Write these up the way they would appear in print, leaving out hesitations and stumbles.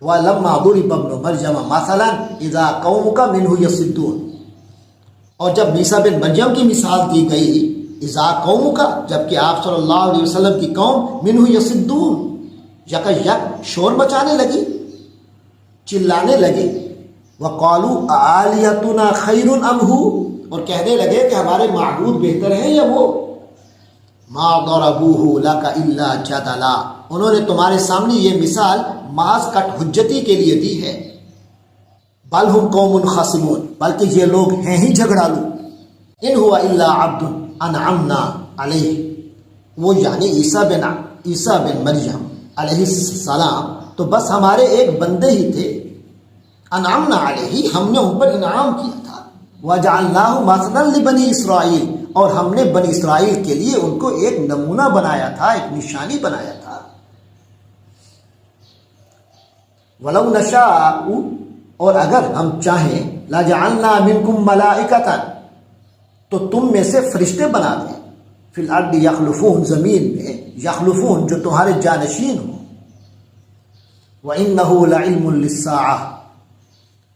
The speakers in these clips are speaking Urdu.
وَلَمَّا ضُرِبَ ابْنُ مَرْيَمَ مَثَلًا إِذَا قَوْمُكَ مِنْهُ يَصِدُّونَ، اور جب عیسیٰ بن مریم کی مثال دی گئی، اذا قوم کا، جبکہ آپ صلی اللہ علیہ وسلم کی قوم منہ یصدون، یک شور مچانے لگی، چلانے لگی، وقالوا آلیتنا خیر ام ہو، اور کہنے لگے کہ ہمارے معبود بہتر ہیں یا وہ، ما ضربوہ لک الا جدلا، انہوں نے تمہارے سامنے یہ مثال محض کٹ حجتی کے لیے دی ہے، بل ہم قوم خاصمون، بلکہ یہ لوگ ہیں ہی جھگڑالو، ان ہوا الا عبد انعمنا علیہ، وہ یعنی عیسیٰ بن مریم علیہ السلام تو بس ہمارے ایک بندے ہی تھے، انعمنا علیہ، ہم نے ان پر انعام کیا تھا، وجعلناہ مثلا لبنی اسرائیل، اور ہم نے بنی اسرائیل کے لیے ان کو ایک نمونہ بنایا تھا، ایک نشانی بنایا تھا، وَلَوْ نَشَاءُ، اور اگر ہم چاہیں، لَجَعَلْنَا مِنْكُمْ مَلَائِكَةً، تو تم میں سے فرشتے بنا دیں، فی الارض یخلفون، زمین میں، یخلفون جو تمہارے جانشین ہوں، وَإِنَّهُ لَعِلْمٌ لِلسَّاعَةِ،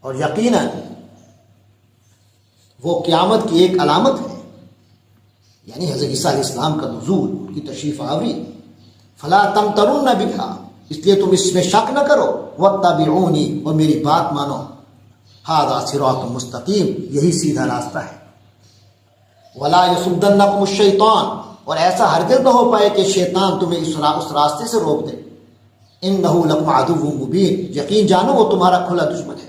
اور یقیناً وہ قیامت کی ایک علامت ہے، یعنی حضرت عیسیٰ علیہ السلام کا نزول، ان کی تشریف آوری، فلا تمترن بها، اس لیے تم اس میں شک نہ کرو، واتبعونی، اور میری بات مانو، ھذا صراط مستقیم، یہی سیدھا راستہ ہے، ولا یصدنکم الشیطان، اور ایسا ہرگز نہ ہو پائے کہ شیطان تمہیں اس راستے سے روک دے، انہ لکم عدو مبین، یقین جانو وہ تمہارا کھلا دشمن ہے،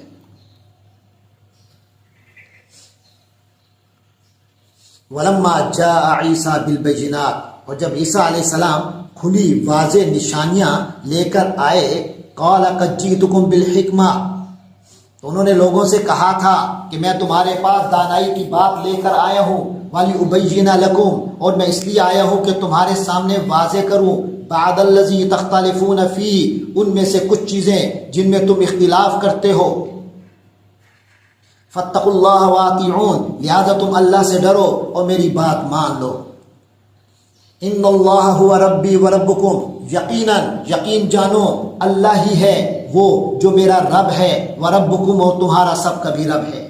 ولما جاء عیسیٰ بالبینات، اور جب عیسیٰ علیہ السلام کھلی واضح نشانیاں لے کر آئے، قال قد جئتکم بالحکمہ، تو انہوں نے لوگوں سے کہا تھا کہ میں تمہارے پاس دانائی کی بات لے کر آیا ہوں، وَلِأُبَيِّنَ لَكُمْ، اور میں اس لیے آیا ہوں کہ تمہارے سامنے واضح کروں، بعد الذی تختلفون فیہ، ان میں سے کچھ چیزیں جن میں تم اختلاف کرتے ہو، فاتقوا اللہ وَاطِیعُون، لہذا تم اللہ سے ڈرو اور میری بات مان لو، ان اللہ هو ربی وربکم، یقین جانو اللہ ہی ہے وہ جو میرا رب ہے، وربکم، اور تمہارا سب کا بھی رب ہے،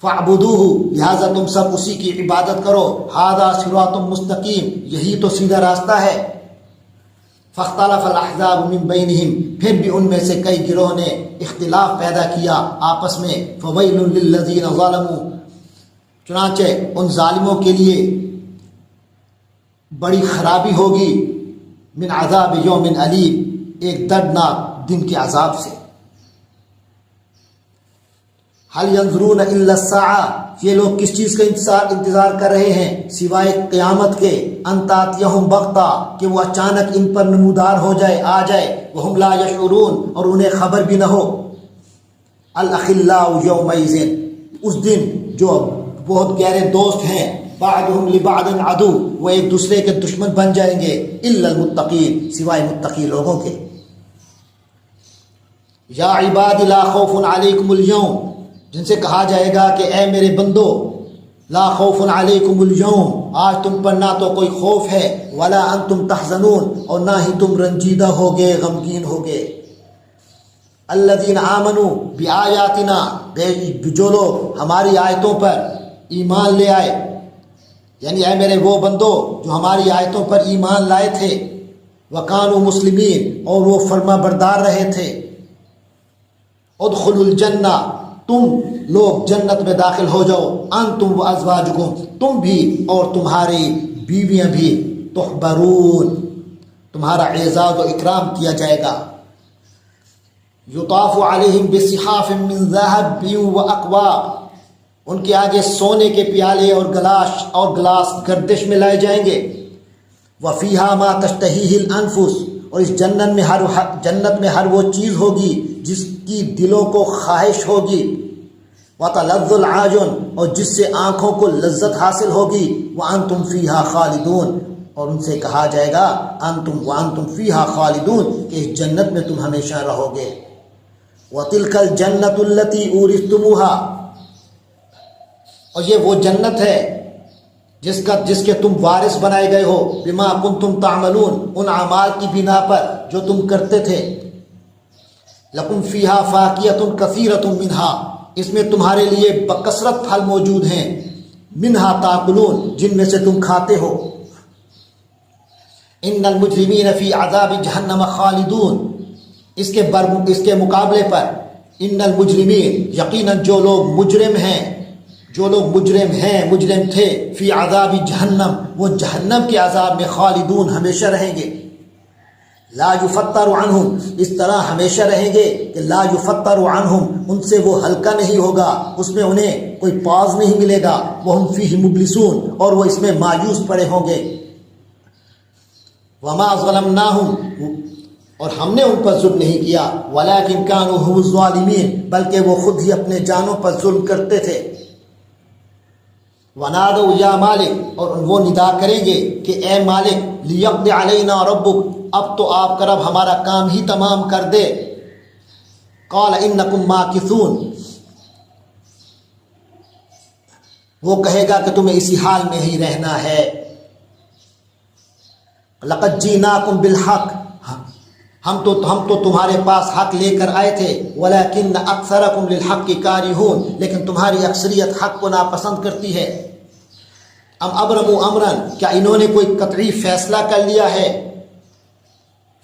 فاعبدوہ، لہذا تم سب اسی کی عبادت کرو، ھذا صراط مستقیم، یہی تو سیدھا راستہ ہے، فاختلف الاحزاب من بینہم، پھر بھی ان میں سے کئی گروہ نے اختلاف پیدا کیا آپس میں، فویل للذین ظلموا، چنانچہ ان ظالموں کے لیے بڑی خرابی ہوگی، من عذاب یوم علیم، ایک دردناک دن کے عذاب سے، هل ينظرون الا الساعة، یہ لوگ کس چیز کا انتظار کر رہے ہیں سوائے قیامت کے، ان تاتیہم بغتہ، کہ وہ اچانک ان پر نمودار ہو جائے، آ جائے، وہم لا یشعرون، اور انہیں خبر بھی نہ ہو، الاخلاء یومئذ، اس دن جو بہت گہرے دوست ہیں، بعضهم لبعض عدو، وہ ایک دوسرے کے دشمن بن جائیں گے، الا المتقین، سوائے متقی لوگوں کے، یا عباد لا خوف علیکم اليوم، جن سے کہا جائے گا کہ اے میرے بندو، لا خوف علیکم اليوم، آج تم پر نہ تو کوئی خوف ہے، ولا انتم تحزنون، اور نہ ہی تم رنجیدہ ہوگے، غمگین ہوگے، الذین آمنوا بآیاتنا، جو لوگ ہماری آیتوں پر ایمان لے آئے، یعنی اے میرے وہ بندو جو ہماری آیتوں پر ایمان لائے تھے، وکانوا مسلمین، اور وہ فرما بردار رہے تھے، ادخلوا الجنہ، تم لوگ جنت میں داخل ہو جاؤ، انتم و ازواجکم، تم بھی اور تمہاری بیویاں بھی، تحبرون، تمہارا اعزاز و اکرام کیا جائے گا، یطاف علیہم بصحاف من ذہب و اکواب، ان کے آگے سونے کے پیالے اور گلاس گردش میں لائے جائیں گے، وفیہا ما تشتہیہ الانفس، اور اس جنت میں ہر وہ چیز ہوگی جس کی دلوں کو خواہش ہوگی، وتلذ العیون، اور جس سے آنکھوں کو لذت حاصل ہوگی، وانتم فیہا خالدون، اور ان سے کہا جائے گا وانتم فیہا خالدون، کہ اس جنت میں تم ہمیشہ رہو گے، وتلک الجنۃ التی اورثتموہا، اور یہ وہ جنت ہے جس کے تم وارث بنائے گئے ہو، بما کنتم تعملون، ان اعمال کی بنا پر جو تم کرتے تھے، لکم فیہا فاکیۃ کثیرۃ منہا، اس میں تمہارے لیے بکثرت پھل موجود ہیں، منہا تاکلون، جن میں سے تم کھاتے ہو۔ ان المجرمین فی عذاب جہنم خالدون، اس کے مقابلے پر ان المجرمین، یقیناً جو لوگ مجرم ہیں، مجرم تھے، فی عذاب جہنم، وہ جہنم کے عذاب میں خالدون، ہمیشہ رہیں گے۔ لا یفتر عنہم، اس طرح ہمیشہ رہیں گے کہ لا یفتر عنہم، ان سے وہ ہلکا نہیں ہوگا، اس میں انہیں کوئی پاز نہیں ملے گا۔ وہم فیہ مبلسون، اور وہ اس میں مایوس پڑے ہوں گے۔ وما ظلمناہم، اور ہم نے ان پر ظلم نہیں کیا، ولکن کانوا هم الظالمین، بلکہ وہ خود ہی اپنے جانوں پر ظلم کرتے تھے۔ ونادوا یا مالک، اور وہ ندا کریں گے کہ اے مالک، لیقض علینا ربک، اب تو آپ کا رب ہمارا کام ہی تمام کر دے۔ قال انکم ماکثون، وہ کہے گا کہ تمہیں اسی حال میں ہی رہنا ہے۔ لقد جئناکم بالحق، ہم تو تمہارے پاس حق لے کر آئے تھے، ولیکن اکثرکم للحق کارہون، لیکن تمہاری اکثریت حق کو ناپسند کرتی ہے۔ ام ابرموا امرا، کیا انہوں نے کوئی قطعی فیصلہ کر لیا ہے؟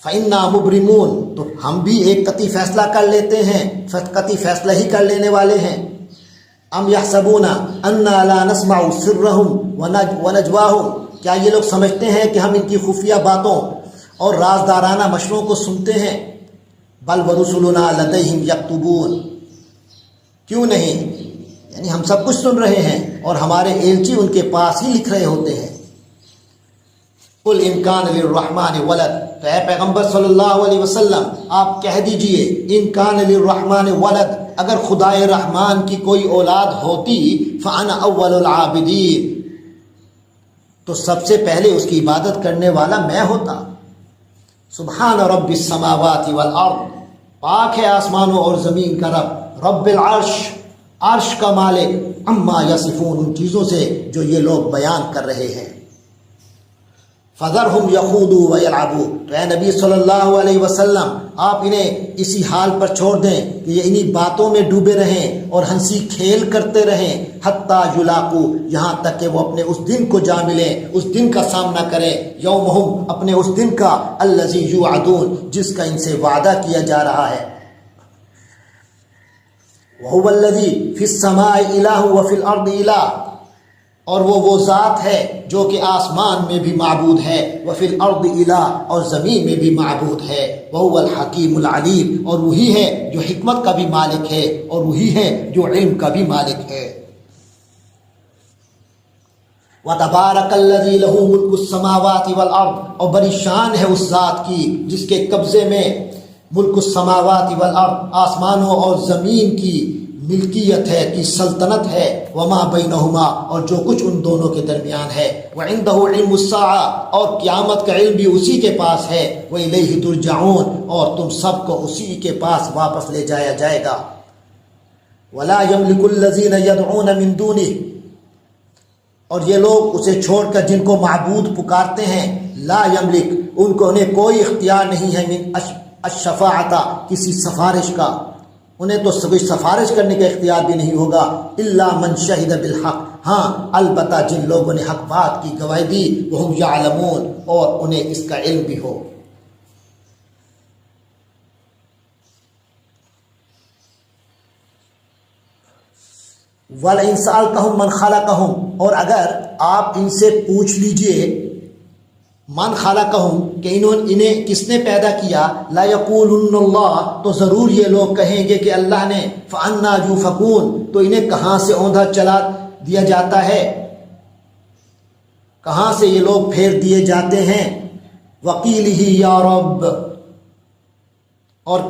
فإنا مبرمون، تو ہم بھی ایک قطعی فیصلہ کر لیتے ہیں، قطعی فیصلہ ہی کر لینے والے ہیں۔ ام یحسبون انا لا نسمع سرهم ونجواهم، کیا یہ لوگ سمجھتے ہیں کہ ہم ان کی خفیہ باتوں اور رازدارانہ مشوروں کو سنتے ہیں؟ بل ورسلنا لدیہم یکتبون، کیوں نہیں، یعنی ہم سب کچھ سن رہے ہیں اور ہمارے ایلچی ان کے پاس ہی لکھ رہے ہوتے ہیں۔ قل ان کان للرحمن ولد، تو اے پیغمبر صلی اللہ علیہ وسلم آپ کہہ دیجئے، ان کان للرحمن ولد، اگر خدائے رحمان کی کوئی اولاد ہوتی، فانا اول العابدین، تو سب سے پہلے اس کی عبادت کرنے والا میں ہوتا۔ سبحان رب السماوات والارض، پاک ہے آسمانوں اور زمین کا رب، رب العرش، عرش کا مالک، عما یصفون، ان چیزوں سے جو یہ لوگ بیان کر رہے ہیں۔ فذرہم یخوضوا ویلعبوا، تو اے نبی صلی اللہ علیہ وسلم آپ انہیں اسی حال پر چھوڑ دیں کہ یہ انہی باتوں میں ڈوبے رہیں اور ہنسی کھیل کرتے رہیں، حتیٰ یلاقوا، یہاں تک کہ وہ اپنے اس دن کو جا ملیں، اس دن کا سامنا کریں، یومہم، اپنے اس دن کا، الذی یوعدون، جس کا ان سے وعدہ کیا جا رہا ہے۔ وَهُوَ الَّذِي فِي السَّمَاءِ إِلَٰهٌ وَفِي الْأَرْضِ إِلَٰهٌ، اور وہ ذات ہے جو کہ آسمان میں بھی معبود ہے، وفی الارض الہ، اور زمین میں بھی معبود ہے، وہو الحکیم العلیم، اور وہی ہے جو حکمت کا بھی مالک ہے اور وہی ہے جو علم کا بھی مالک ہے۔ وتبارک الذی لہ ملک السماوات والارض، اور بڑی شان ہے اس ذات کی جس کے قبضے میں ملک السماوات والارض، آسمانوں اور زمین کی ملکیت ہے، کی سلطنت ہے، وما بینہما، اور جو کچھ ان دونوں کے درمیان ہے، وعندہ علم الساعہ، اور قیامت کا علم بھی اسی کے پاس ہے، وإلیہ ترجعون، اور تم سب کو اسی کے پاس واپس لے جایا جائے گا۔ ولا یملک الذین یدعون من دونہ، اور یہ لوگ اسے چھوڑ کر جن کو معبود پکارتے ہیں، لا یملک، انہیں کوئی اختیار نہیں ہے، من الشفاعۃ، کسی سفارش کا، انہیں تو کوئی سفارش کرنے کا اختیار بھی نہیں ہوگا، الا من شہد بالحق، ہاں البتہ جن لوگوں نے حق بات کی گواہی دی، وہم یعلمون، اور انہیں اس کا علم بھی ہو۔ وَلَئِن سَأَلْتَهُم مَّنْ خَلَقَهُم، اور اگر آپ ان سے پوچھ لیجئے، من خلقہم، کہ انہیں کس نے پیدا کیا، لا یقولن اللہ، تو ضرور یہ لوگ کہیں گے کہ اللہ نے، فانا یؤفکون، تو انہیں کہاں سے اوندھا چلا دیا جاتا ہے، کہاں سے یہ لوگ پھیر دیے جاتے ہیں۔ وقیلہ یا رب، اور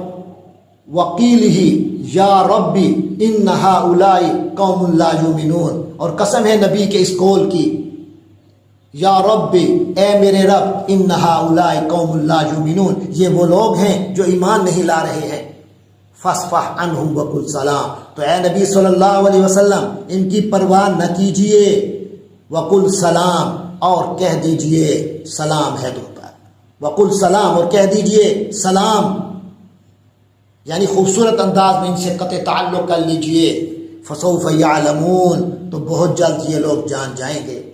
وقیلہ یا ربی ان ہؤلاء قوم لا یؤمنون، اور قسم ہے نبی کے اس قول کی، یا رب، اے میرے رب، ان ہؤلاء قوم لا یؤمنون، یہ وہ لوگ ہیں جو ایمان نہیں لا رہے ہیں۔ فاصفح عنہم وقل سلام، تو اے نبی صلی اللہ علیہ وسلم ان کی پرواہ نہ کیجئے، وقل سلام، اور کہہ دیجئے سلام ہے تم پر، وقل سلام، اور کہہ دیجئے سلام۔ یعنی خوبصورت انداز میں ان سے قطع تعلق کر لیجئے، فسوف یعلمون، تو بہت جلد یہ لوگ جان جائیں گے۔